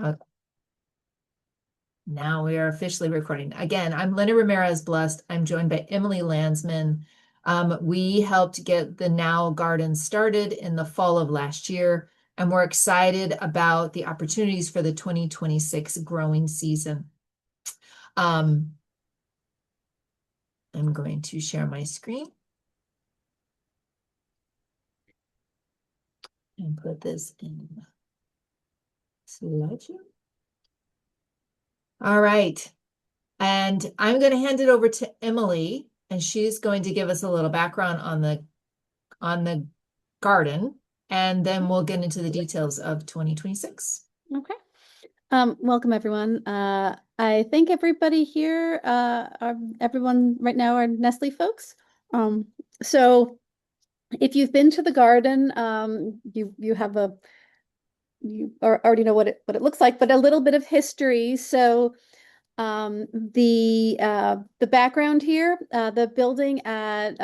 Uh, Now we are officially recording. Again, I'm Linda Ramirez Blessed. I'm joined by Emily Landsman. We helped get the Now Garden started in the fall of last year, and we're excited about the opportunities for the 2026 growing season. I'm going to share my screen and put this in slideshow. All right. And I'm going to hand it over to Emily, and she's going to give us a little background on the garden, and then we'll get into the details of 2026. Okay. Welcome everyone. I think everybody here, everyone right now are Nestle folks. So if you've been to the garden, you have already know what it looks like, but a little bit of history. So the background here, the building at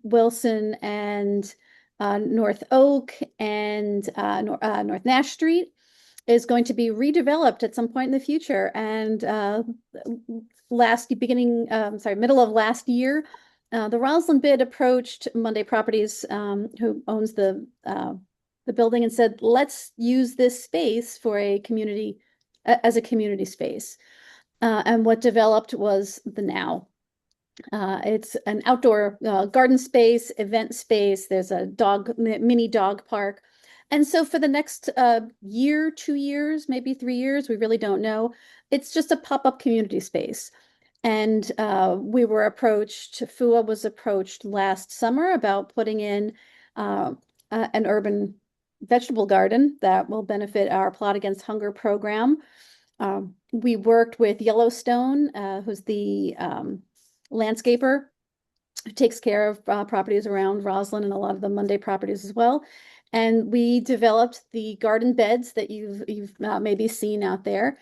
Wilson and North Oak and North Nash Street is going to be redeveloped at some point in the future. And middle of last year, the Rosslyn bid approached Monday Properties, who owns the building, and said, "Let's use this space for as a community space." And what developed was the Now. It's an outdoor garden space, event space. There's a mini dog park. And so for the next year, 2 years, maybe 3 years, we really don't know. It's just a pop-up community space. And FOUA was approached last summer about putting in an urban vegetable garden that will benefit our Plot Against Hunger program. We worked with Yellowstone, who's the landscaper who takes care of properties around Rosslyn and a lot of the Monday properties as well. And we developed the garden beds that you've maybe seen out there.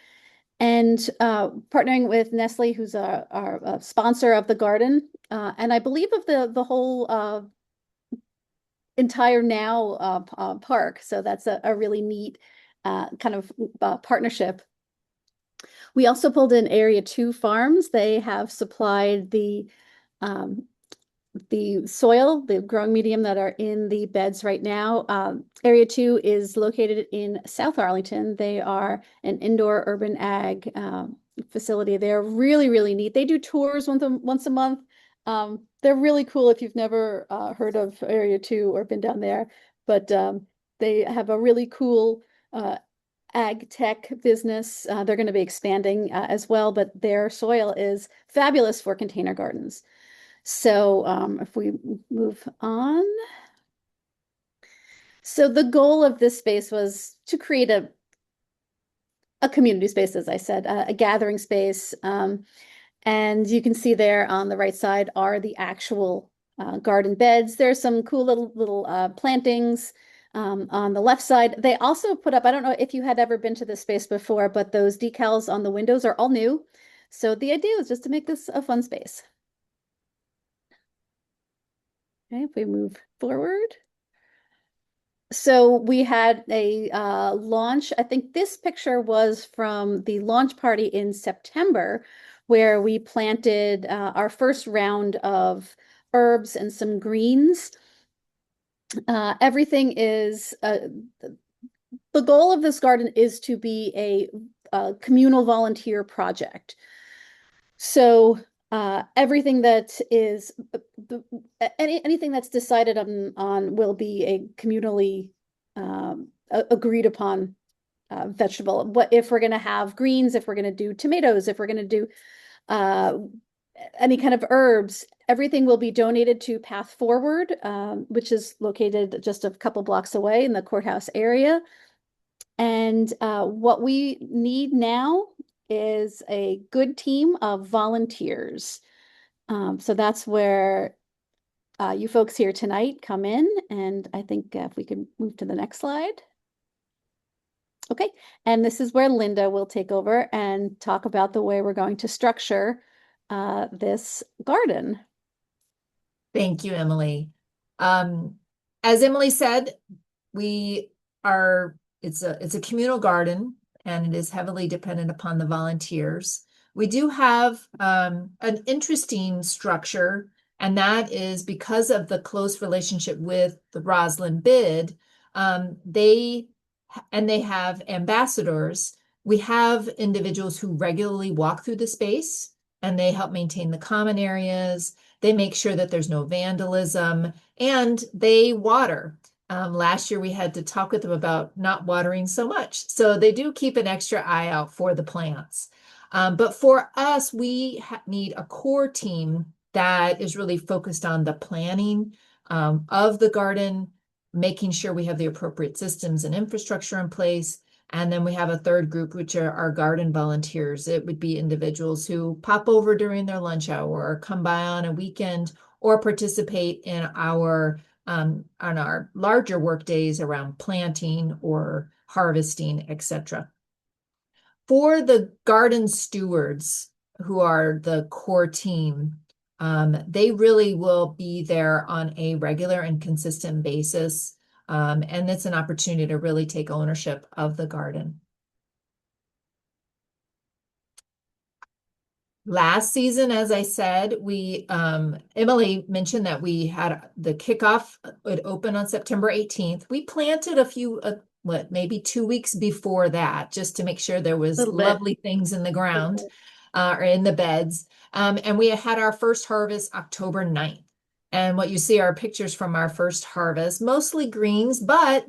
And partnering with Nestle, who's our sponsor of the garden, and I believe of the whole entire Now park. So that's a really neat kind of partnership. We also pulled in Area 2 farms. They have supplied the soil, the growing medium that are in the beds right now. Area 2 is located in South Arlington. They are an indoor urban ag facility. They're really, really neat. They do tours once a month. They're really cool if you've never heard of Area 2 or been down there. But they have a really cool ag tech business. They're going to be expanding as well, but their soil is fabulous for container gardens. So if we move on. So the goal of this space was to create a community space, as I said, a gathering space. And you can see there on the right side are the actual garden beds. There's some cool little plantings. On the left side, they also put up, I don't know if you had ever been to this space before, but those decals on the windows are all new. So the idea was just to make this a fun space. Okay, if we move forward. So we had a launch. I think this picture was from the launch party in September, where we planted our first round of herbs and some greens. Everything is the goal of this garden is to be a communal volunteer project. So everything that is anything that's decided on will be a communally agreed upon vegetable. What if we're going to have greens, if we're going to do tomatoes, if we're going to do any kind of herbs, everything will be donated to Path Forward, which is located just a couple blocks away in the courthouse area. And what we need now is a good team of volunteers. So that's where you folks here tonight come in. And I think if we could move to the next slide. Okay, and this is where Linda will take over and talk about the way we're going to structure this garden. Thank you, Emily. As Emily said, it's a communal garden. and it is heavily dependent upon the volunteers. We do have an interesting structure, and that is because of the close relationship with the Rosslyn bid. They have ambassadors. We have individuals who regularly walk through the space and they help maintain the common areas. They make sure that there's no vandalism and they water. Last year we had to talk with them about not watering so much. So they do keep an extra eye out for the plants. But for us, we need a core team that is really focused on the planning of the garden, making sure we have the appropriate systems and infrastructure in place. And then we have a third group, which are our garden volunteers. It would be individuals who pop over during their lunch hour or come by on a weekend or participate in our on our larger work days around planting or harvesting, etc. For the garden stewards, who are the core team, they really will be there on a regular and consistent basis. And it's an opportunity to really take ownership of the garden. Last season, as I said, Emily mentioned that we had the kickoff would open on September 18th. We planted a few, maybe 2 weeks before that, just to make sure there A was little bit. lovely things in the ground, or in the beds. And we had our first harvest October 9th. And what you see are pictures from our first harvest, mostly greens, but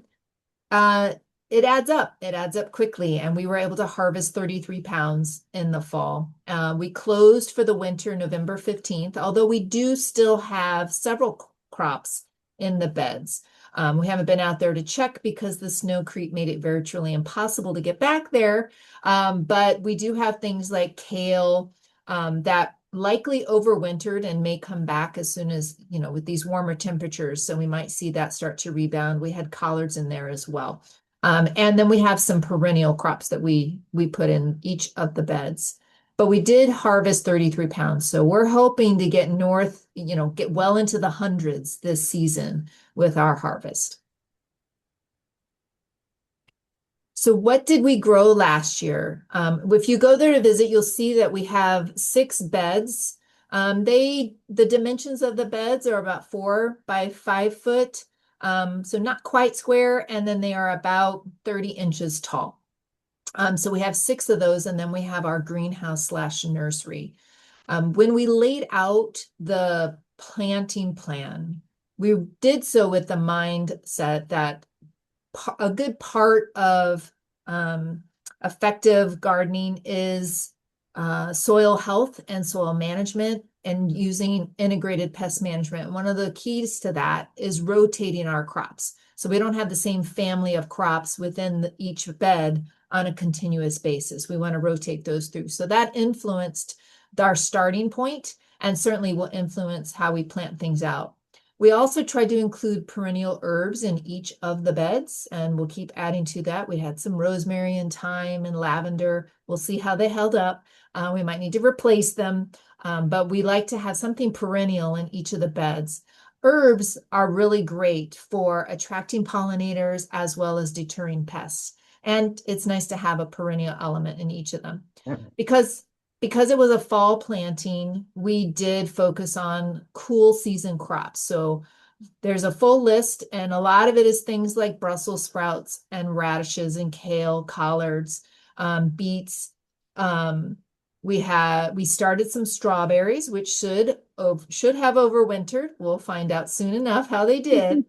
uh, it adds up. It adds up quickly, and we were able to harvest 33 pounds in the fall. We closed for the winter November 15th, although we do still have several crops in the beds. We haven't been out there to check because the snow creep made it virtually impossible to get back there. But we do have things like kale that likely overwintered and may come back as soon as, with these warmer temperatures. So we might see that start to rebound. We had collards in there as well. And then we have some perennial crops that we put in each of the beds. But we did harvest 33 pounds. So we're hoping to get north, get well into the hundreds this season with our harvest. So what did we grow last year? If you go there to visit, you'll see that we have 6 beds. The dimensions of the beds are about 4 by 5 foot. So not quite square, and then they are about 30 inches tall. So we have 6 of those, and then we have our greenhouse slash nursery. When we laid out the planting plan, we did so with the mindset that a good part of effective gardening is soil health and soil management and using integrated pest management. One of the keys to that is rotating our crops. So we don't have the same family of crops within each bed on a continuous basis. We want to rotate those through. So that influenced our starting point and certainly will influence how we plant things out. We also tried to include perennial herbs in each of the beds, and we'll keep adding to that. We had some rosemary and thyme and lavender. We'll see how they held up. We might need to replace them, but we like to have something perennial in each of the beds. Herbs are really great for attracting pollinators as well as deterring pests. And it's nice to have a perennial element in each of them. Because it was a fall planting, we did focus on cool season crops. So there's a full list, and a lot of it is things like Brussels sprouts and radishes and kale, collards, beets. We started some strawberries, which should have overwintered. We'll find out soon enough how they did.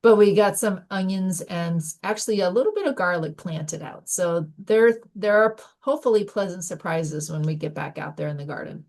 But we got some onions and actually a little bit of garlic planted out. So there are hopefully pleasant surprises when we get back out there in the garden.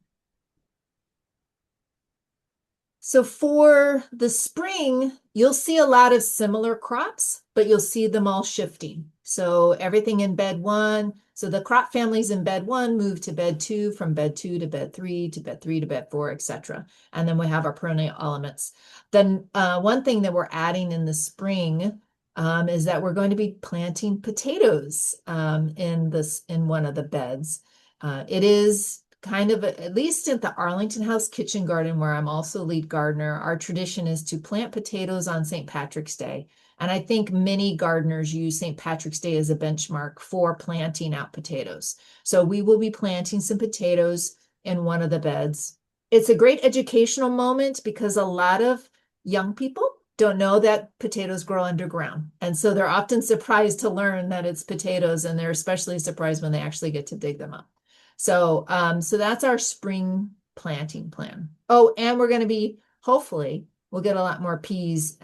So for the spring, you'll see a lot of similar crops, but you'll see them all shifting. So everything in bed 1. So the crop families in bed 1 move to bed 2, from bed 2 to bed 3, to bed 3 to bed 4, etc. And then we have our perennial elements. Then one thing that we're adding in the spring is that we're going to be planting potatoes in one of the beds. It is kind of, at least at the Arlington House Kitchen Garden, where I'm also lead gardener, our tradition is to plant potatoes on St. Patrick's Day. And I think many gardeners use St. Patrick's Day as a benchmark for planting out potatoes. So we will be planting some potatoes in one of the beds. It's a great educational moment because a lot of young people don't know that potatoes grow underground. And so they're often surprised to learn that it's potatoes, and they're especially surprised when they actually get to dig them up. So that's our spring planting plan. Oh, and we're going to be, hopefully, we'll get a lot more peas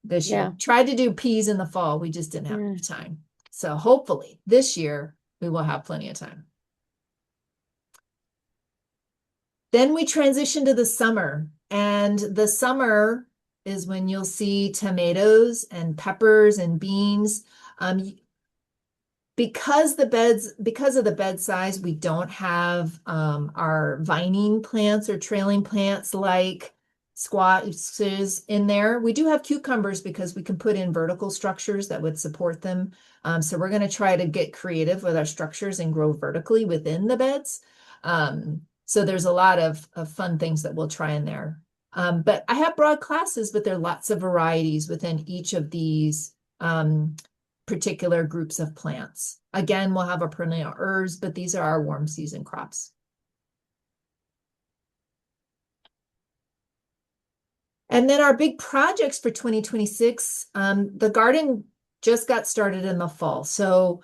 this year. Yeah. Tried to do peas in the fall. We just didn't have Yeah. enough time. So hopefully this year we will have plenty of time. Then we transition to the summer, and the summer is when you'll see tomatoes and peppers and beans. Um, because of the bed size, we don't have our vining plants or trailing plants like squashes in there. We do have cucumbers because we can put in vertical structures that would support them. So we're going to try to get creative with our structures and grow vertically within the beds. So there's a lot of fun things that we'll try in there. But I have broad classes, but there are lots of varieties within each of these particular groups of plants. Again, we'll have our perennial herbs, but these are our warm season crops. And then our big projects for 2026, the garden just got started in the fall. So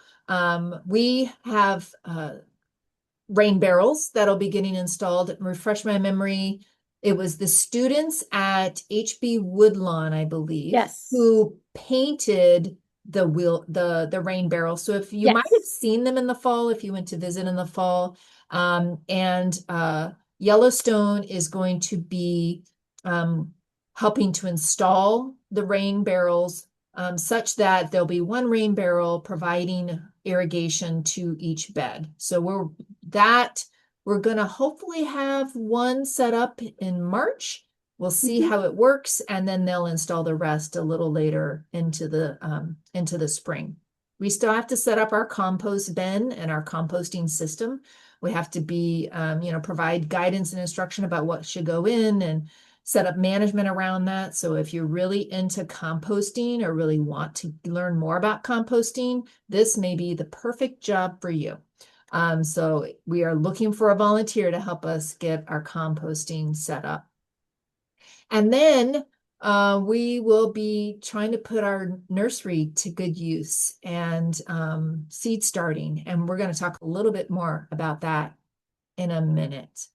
we have rain barrels that'll be getting installed. Refresh my memory. It was the students at HB Woodlawn, I believe, Yes. who painted the rain barrel. So if you might have Yes. seen them in the fall, if you went to visit in the fall, and Yellowstone is going to be um, helping to install the rain barrels such that there'll be one rain barrel providing irrigation to each bed. So we're going to hopefully have one set up in March. We'll see Mhm. how it works, and then they'll install the rest a little later into the spring. We still have to set up our compost bin and our composting system. We have to provide guidance and instruction about what should go in and set up management around that. So if you're really into composting or really want to learn more about composting, this may be the perfect job for you. So we are looking for a volunteer to help us get our composting set up. And then we will be trying to put our nursery to good use and seed starting. And we're going to talk a little bit more about that in a minute.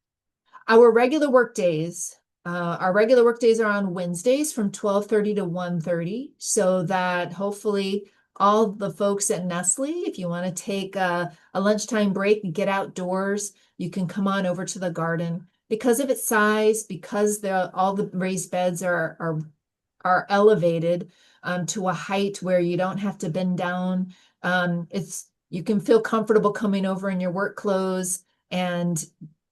Our regular work days, our regular work days are on Wednesdays from 12:30 to 1:30, so that hopefully all the folks at Nestle, if you want to take a lunchtime break and get outdoors, you can come on over to the garden. Because of its size, because all the raised beds are elevated to a height where you don't have to bend down. You can feel comfortable coming over in your work clothes and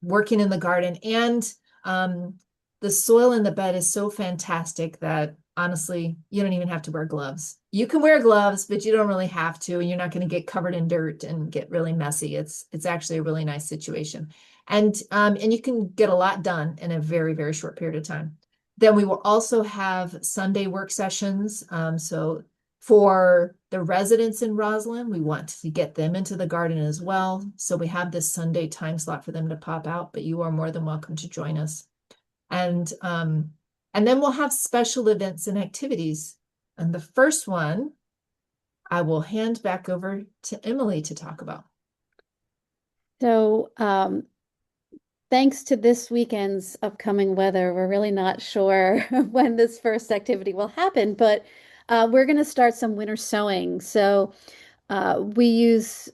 working in the garden. And the soil in the bed is so fantastic that honestly, you don't even have to wear gloves. You can wear gloves, but you don't really have to, and you're not going to get covered in dirt and get really messy. It's actually a really nice situation. And you can get a lot done in a very, very short period of time. Then we will also have Sunday work sessions. So for the residents in Rosslyn, we want to get them into the garden as well. So we have this Sunday time slot for them to pop out, but you are more than welcome to join us. And um, and then we'll have special events and activities. And the first one, I will hand back over to Emily to talk about. So, thanks to this weekend's upcoming weather, we're really not sure when this first activity will happen, but we're going to start some winter sowing. So, we use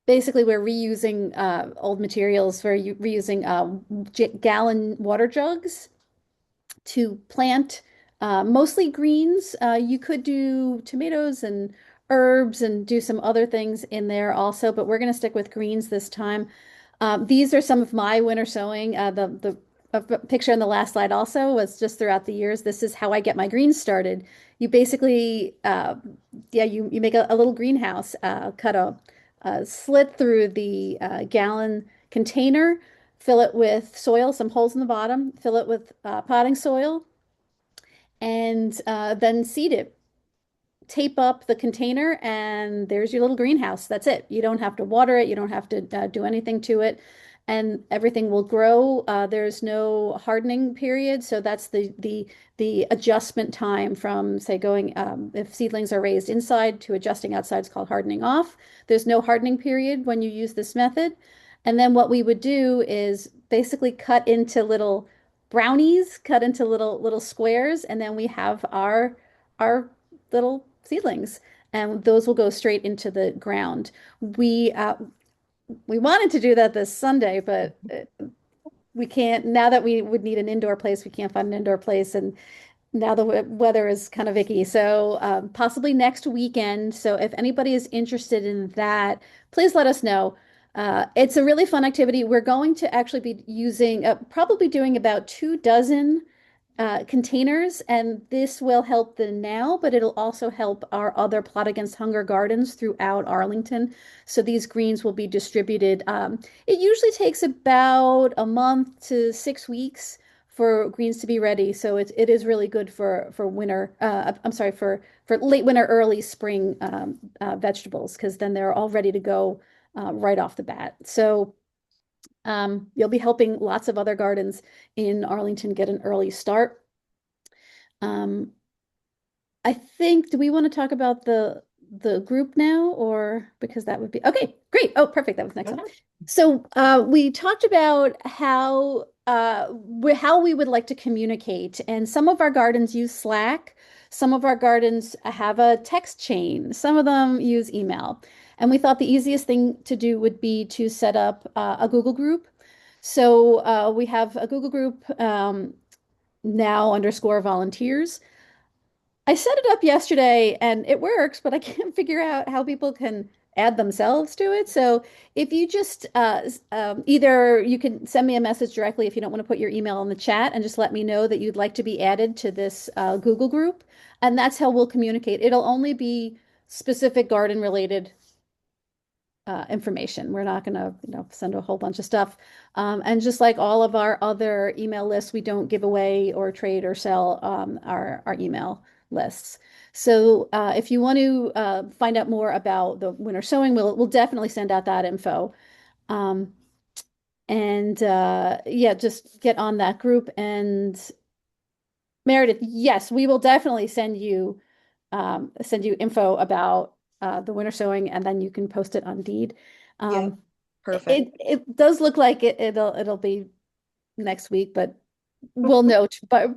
basically we're reusing old materials. We're reusing gallon water jugs to plant mostly greens. You could do tomatoes and herbs and do some other things in there also, but we're going to stick with greens this time. These are some of my winter sowing. The picture in the last slide also was just throughout the years. This is how I get my greens started. You basically, you make a little greenhouse, cut a slit through the gallon container, fill it with soil, some holes in the bottom, fill it with potting soil, and then seed it. Tape up the container, and there's your little greenhouse. That's it. You don't have to water it. You don't have to do anything to it, and everything will grow. There's no hardening period, so that's the adjustment time from, say, going if seedlings are raised inside to adjusting outside is called hardening off. There's no hardening period when you use this method. And then what we would do is basically cut into little brownies, cut into little squares, and then we have our little seedlings, and those will go straight into the ground. We wanted to do that this Sunday, but we can't now that we would need an indoor place. We can't find an indoor place, and now the weather is kind of icky. So possibly next weekend. So if anybody is interested in that, please let us know. It's a really fun activity. We're going to actually be using, probably doing about 2 dozen containers, and this will help the now, but it'll also help our other Plot Against Hunger gardens throughout Arlington. So these greens will be distributed. It usually takes about a month to 6 weeks for greens to be ready. So it is really good for winter. I'm sorry, for late winter, early spring vegetables, because then they're all ready to go right off the bat. So you'll be helping lots of other gardens in Arlington get an early start. Um, I think, do we want to talk about the group now, or because that would be okay, great. Oh, perfect. That was next one. So we talked about how we would like to communicate, and some of our gardens use Slack, some of our gardens have a text chain, some of them use email. And we thought the easiest thing to do would be to set up a Google group. So we have a Google group, now_volunteers. I set it up yesterday and it works, but I can't figure out how people can add themselves to it. So if you just either you can send me a message directly if you don't want to put your email in the chat, and just let me know that you'd like to be added to this Google group. And that's how we'll communicate. It'll only be specific garden related information. We're not going to, send a whole bunch of stuff. And just like all of our other email lists, we don't give away or trade or sell our email lists. So if you want to find out more about the winter sowing, we'll definitely send out that info. Um, and yeah, just get on that group. And Meredith, yes, we will definitely send you info about the winter sowing, and then you can post it on Deed. Yeah, Um, perfect. it does look like it'll be next week, but we'll know. But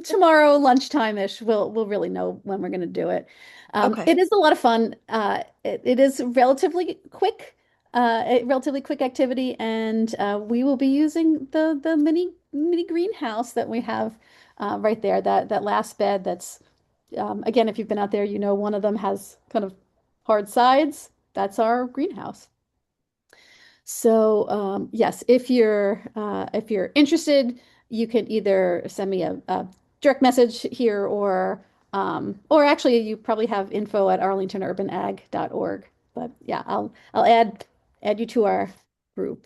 tomorrow lunchtime-ish, we'll really know when we're going to do it. Okay. It is a lot of fun. It is a relatively quick activity, and we will be using the mini greenhouse that we have right there. That last bed. That's again, if you've been out there, one of them has kind of hard sides. That's our greenhouse. So yes, if you're interested, you can either send me a direct message here, or actually you probably have info at arlingtonurbanag.org. But yeah, I'll add you to our group.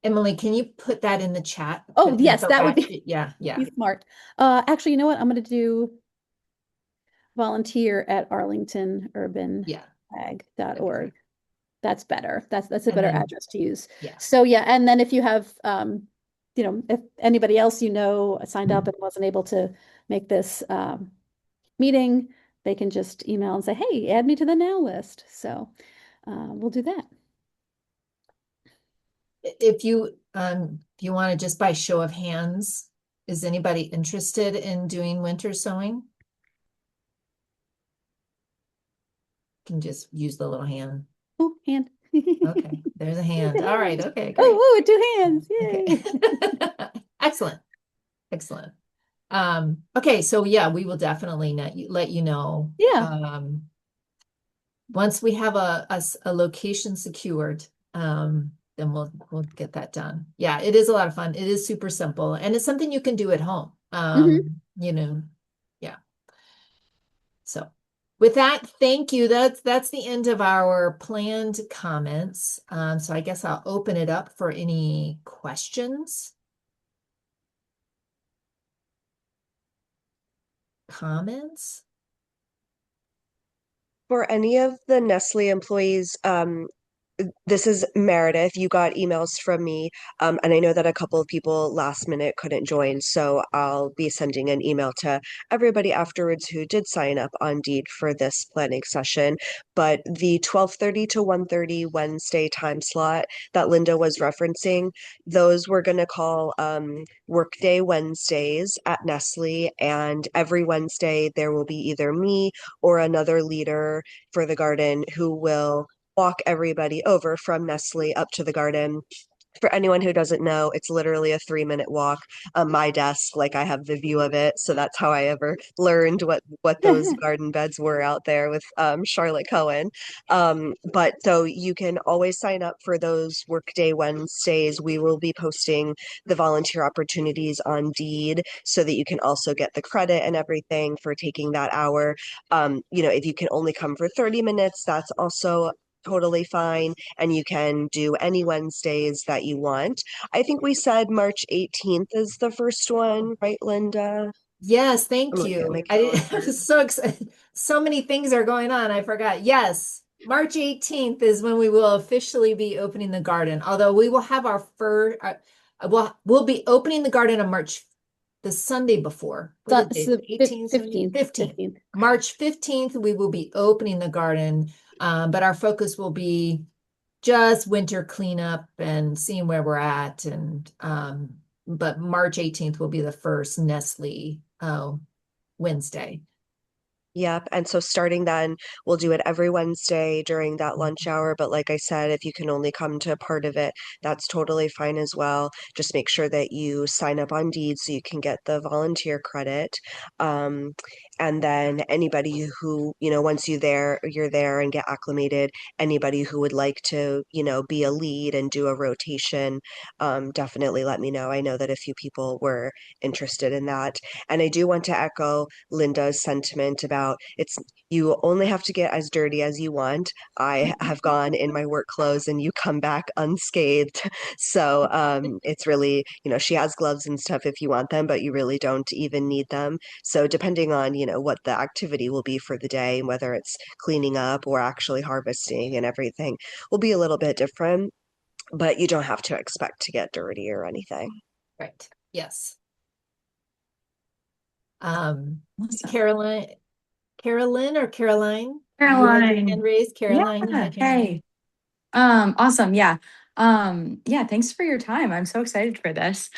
Emily, can you put that in the chat? Oh Put yes, info that would at, be yeah, yeah, be smart. Actually, you know what? I'm going to do volunteer at yeah. That'd be arlingtonurbanag.org. great. That's better. That's a And better then, address to use. yeah. So yeah, and then if you have if anybody else signed up and wasn't able to make this meeting, they can just email and say, "Hey, add me to the now list." So we'll do that. If you want to just by show of hands, is anybody interested in doing winter sowing? Can just use the little hand. Oh, hand. Okay, there's a hand. All right, okay, great. Oh, 2 hands. Okay. Yay. Excellent. Excellent. Okay, so yeah, we will definitely let you know. Yeah. Once we have a location secured, then we'll get that done. Yeah, it is a lot of fun. It is super simple, and it's something you can do at home. Hmm. Yeah. So with that, thank you. That's the end of our planned comments. So I guess I'll open it up for any questions. comments? For any of the Nestle employees, this is Meredith. You got emails from me, and I know that a couple of people last minute couldn't join, so I'll be sending an email to everybody afterwards who did sign up on Deed for this planning session. But the 12:30 to 1:30 Wednesday time slot that Linda was referencing, those we're going to call Workday Wednesdays at Nestle, and every Wednesday there will be either me or another leader for the garden who will walk everybody over from Nestle up to the garden. For anyone who doesn't know, it's literally a 3-minute walk. My desk, like I have the view of it, so that's how I ever learned what those garden beds were out there with Charlotte Cohen. But so you can always sign up for those Workday Wednesdays. We will be posting the volunteer opportunities on Deed so that you can also get the credit and everything for taking that hour. If you can only come for 30 minutes, that's also totally fine, and you can do any Wednesdays that you want. I think we said March 18th is the first one, right, Linda? Yes, I'm thank looking at my you. I did, I calendar. was so excited. So many things are going on. I forgot. Yes, March 18th is when we will officially be opening the garden. Although we will have our first, we'll be opening the garden on the Sunday before. What So is it's it? the 18th, 17th, 15th, 15th. 15th. March 15th, we will be opening the garden. But our focus will be just winter cleanup and seeing where we're at. And but March 18th will be the first Nestle Wednesday. Yep. And so starting then, we'll do it every Wednesday during that lunch hour. But like I said, if you can only come to part of it, that's totally fine as well. Just make sure that you sign up on Deed so you can get the volunteer credit. Um, and then anybody who, once you're there and get acclimated, anybody who would like to, be a lead and do a rotation, definitely let me know. I know that a few people were interested in that. And I do want to echo Linda's sentiment about it's you only have to get as dirty as you want. I have gone in my work clothes and you come back unscathed. So it's really, she has gloves and stuff if you want them, but you really don't even need them. So depending on, what the activity will be for the day, whether it's cleaning up or actually harvesting and everything, will be a little bit different, but you don't have to expect to get dirty or anything. Right. Yes. Awesome. Carolyn or Caroline? You had your hand Caroline. raised. Caroline, you Yeah. had your hand. Hey. Awesome. Yeah. Yeah, thanks for your time. I'm so excited for this.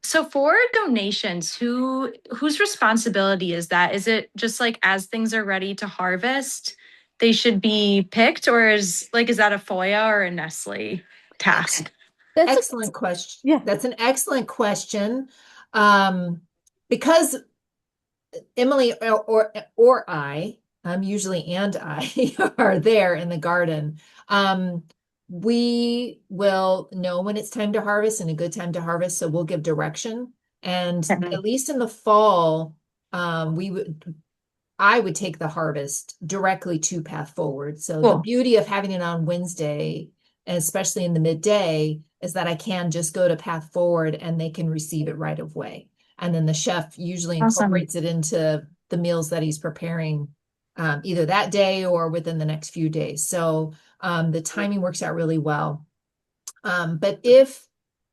So for donations, whose responsibility is that? Is it just like as things are ready to harvest, they should be picked, or is that a FOIA or a Nestle task? That's a, Excellent question. yeah. That's an excellent question. Um, because Emily or I, usually and I are there in the garden. We will know when it's time to harvest and a good time to harvest, so we'll give direction. And Okay. at least in the fall, we would I would take the harvest directly to Path Forward. So the Cool. beauty of having it on Wednesday, especially in the midday, is that I can just go to Path Forward and they can receive it right away. And then the chef usually Awesome. incorporates it into the meals that he's preparing either that day or within the next few days. So the timing works out really well. But if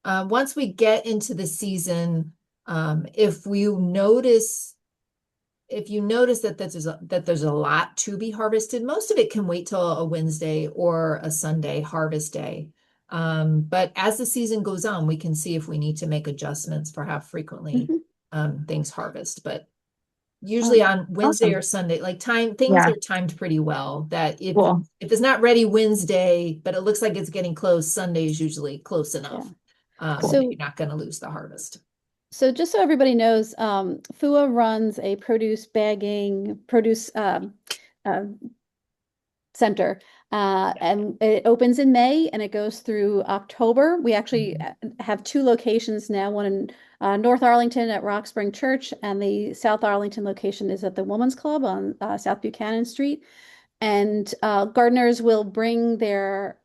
once we get into the season, if you notice that there's a lot to be harvested, most of it can wait till a Wednesday or a Sunday harvest day. But as the season goes on, we can see if we need to make adjustments for how frequently Mhm. things harvest. But usually Um, on Wednesday Awesome. or Sunday, like things Yeah. are timed pretty well. That Cool. if it's not ready Wednesday, but it looks like it's getting close, Sunday is usually close yeah. enough Cool. that So you're not going to lose the harvest. So just so everybody knows, FOUA runs a produce uh, center, and it opens in May and it goes through October. We actually Mhm. have two locations now, one in North Arlington at Rock Spring Church, and the South Arlington location is at the Women's Club on South Buchanan Street. And gardeners will bring their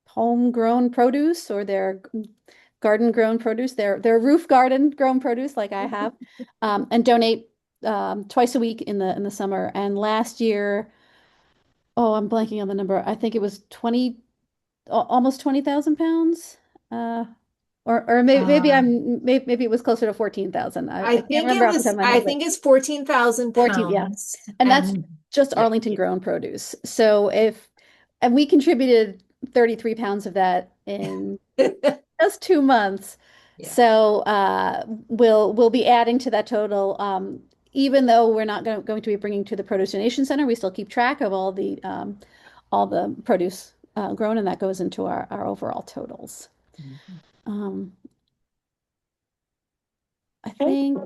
homegrown produce or their garden grown produce, their roof garden grown produce like I have, and donate twice a week in the summer. And last year, oh, I'm blanking on the number. I think it was 20, almost 20,000 pounds. Uh, or maybe Uh, maybe it was closer to 14,000. I can't remember off the top of my I head, but think it's 14,000 14, yeah. pounds. And that's And just yeah. Arlington grown produce. So and we contributed 33 pounds of that in just 2 months. Yeah. So we'll be adding to that total. Even though we're not going to be bringing to the Produce Donation Center, we still keep track of all the produce grown, and that goes into our overall totals. Mhm. Um, I Okay. think,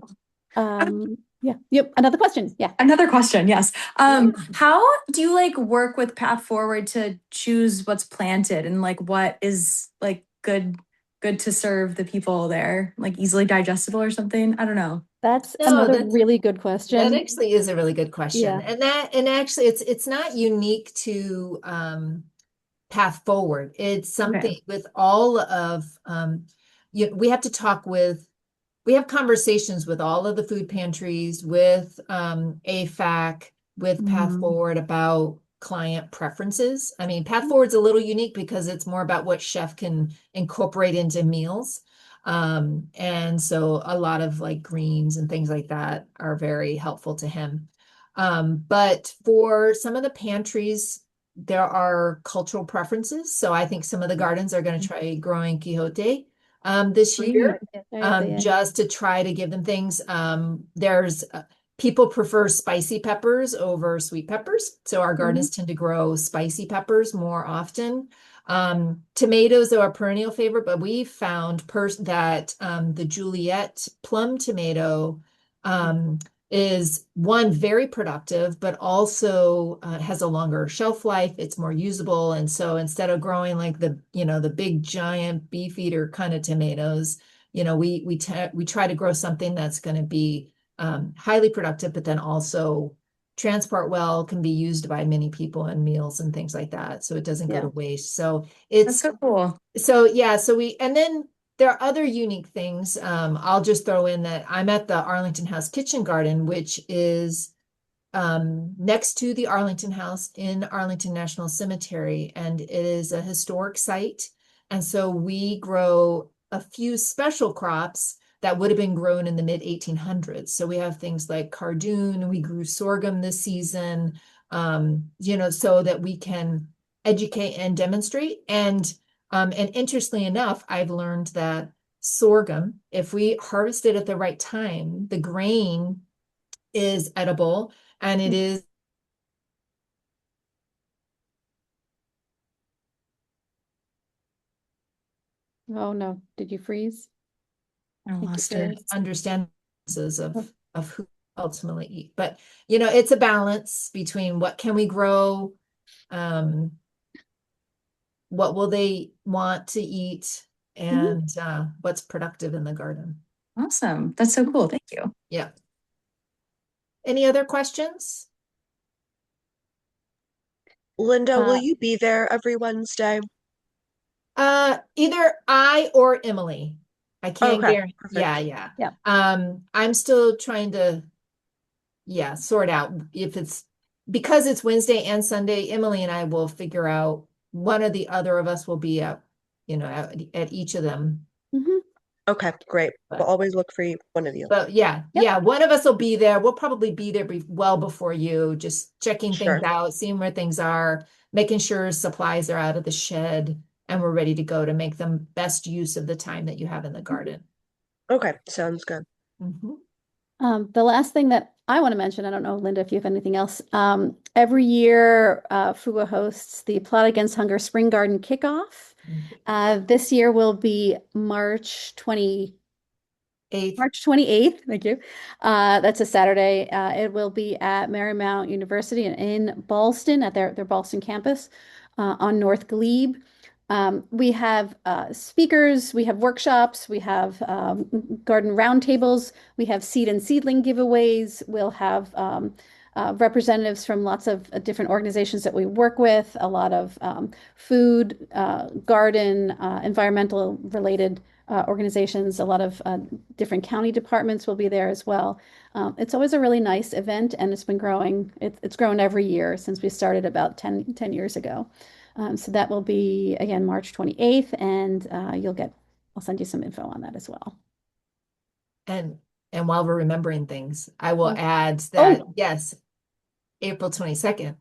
yeah, yep, another question. Yeah. Another question, yes. Yeah. How do you like work with Path Forward to choose what's planted and like what is like good to serve the people there, like easily digestible or something? I don't know. That's No, another that's really good that question. actually is a really good question. Yeah. And actually it's not unique to Path Forward. It's Okay. something with all of we have to talk with we have conversations with all of the food pantries, with AFAC, with Path Mm, Forward about client preferences. I mean, Path Forward's a little unique because it's more about what chef can incorporate into meals. And so a lot of like greens and things like that are very helpful to him. But for some of the pantries, there are cultural preferences. So I think some of the gardens are going to try growing Quixote this Great. year yeah. just to try to give them things. There's people prefer spicy peppers over sweet peppers, so our Mhm. gardens tend to grow spicy peppers more often. Tomatoes are a perennial favorite, but we found that the Juliet plum tomato is one very productive, but also has a longer shelf life. It's more usable, and so instead of growing like the big giant beef eater kind of tomatoes, we try to grow something that's going to be highly productive, but then also transport well, can be used by many people in meals and things like that, so it doesn't go to Yeah. waste. So That's it's so cool. so yeah, so we and then there are other unique things. I'll just throw in that I'm at the Arlington House Kitchen Garden, which is next to the Arlington House in Arlington National Cemetery, and it is a historic site. And so we grow a few special crops that would have been grown in the mid 1800s. So we have things like cardoon, we grew sorghum this season, so that we can educate and demonstrate. And interestingly enough, I've learned that sorghum, if we harvest it at the right time, the grain is edible and it is Oh no, did you freeze? I I think you lost her. froze. understandances Oh, of who ultimately eat. But it's a balance between what can we grow, um, what will they want to eat, mhm. and what's productive in the garden. Awesome. That's so cool. Thank you. Yeah. Any other questions? Linda, will Uh, you be there every Wednesday? Either I or Emily. I can't Okay, guarantee. Yeah, perfect. yeah. yeah. I'm still trying to sort out if it's because it's Wednesday and Sunday. Emily and I will figure out one or the other of us will be at each of them. Hmm. Okay, great. We'll But always look for you, one of you. but yeah, Yep. yeah, one of us will be there. We'll probably be there well before you, just checking things Sure. out, seeing where things are, making sure supplies are out of the shed and we're ready to go to make the best use of the time that you have in the garden. Okay, sounds good. Mhm. The last thing that I want to mention, I don't know, Linda, if you have anything else. Every year, FOUA hosts the Plot Against Hunger Spring Garden Kickoff. This year will be Eighth. March 28th. Thank you. That's a Saturday. It will be at Marymount University in Ballston at their Ballston campus on North Glebe. We have speakers, we have workshops, we have garden roundtables, we have seed and seedling giveaways. We'll have representatives from lots of different organizations that we work with, a lot of food, garden, environmental related organizations, a lot of different county departments will be there as well. It's always a really nice event, and it's been growing. It's grown every year since we started about 10 years ago. So that will be, again, March 28th, and I'll send you some info on that as well. And while we're remembering things, I will add that, Oh, yes, April 22nd.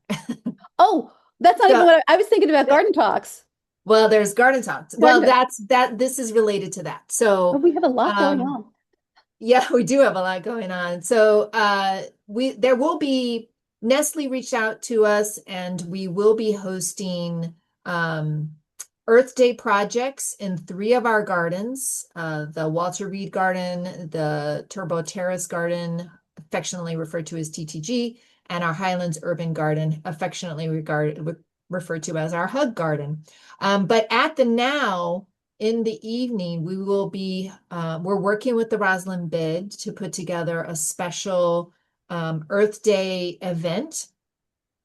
oh, that's not even So, what I was thinking about garden talks. well, there's garden talks. Garden Well, talks. this is related to that. Oh, So, we have a lot going um, on. yeah, we do have a lot going on. So, there will be Nestle reached out to us, and we will be hosting Earth Day projects in 3 of our gardens, the Walter Reed Garden, the Turbo Terrace Garden, affectionately referred to as TTG, and our Highlands Urban Garden, affectionately referred to as our Hug Garden. But at the now, in the evening, we're working with the Rosslyn Bid to put together a special Earth Day event,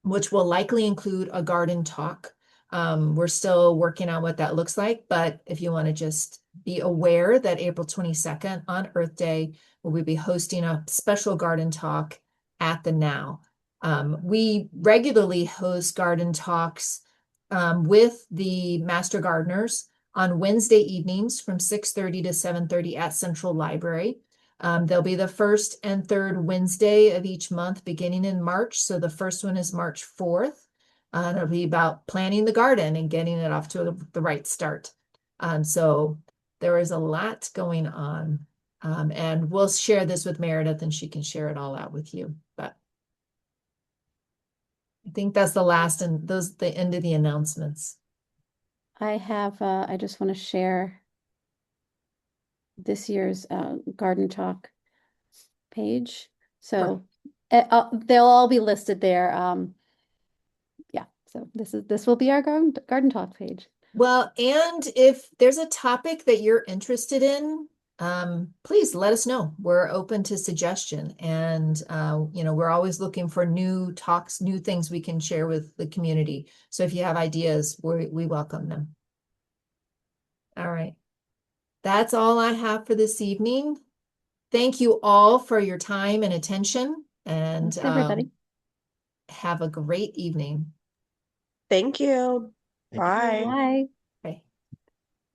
which will likely include a garden talk. We're still working on what that looks like, but if you want to just be aware that April 22nd on Earth Day, we'll be hosting a special garden talk at the Now. We regularly host garden talks with the master gardeners on Wednesday evenings from 6:30 to 7:30 at Central Library. They'll be the first and third Wednesday of each month beginning in March. So the first one is March 4th. And it'll be about planting the garden and getting it off to the right start. So there is a lot going on. And we'll share this with Meredith and she can share it all out with you. But I think that's the last and the end of the announcements. I just want to share this year's garden talk page. So they'll all be listed there. Yeah, so this will be our garden talk page. Well, and if there's a topic that you're interested in, please let us know. We're open to suggestion, and we're always looking for new talks, new things we can share with the community. So if you have ideas, we welcome them. All right, that's all I have for this evening. Thank you all for your time and attention, and Thanks, everybody. have a great evening. Thank you. Bye. Bye.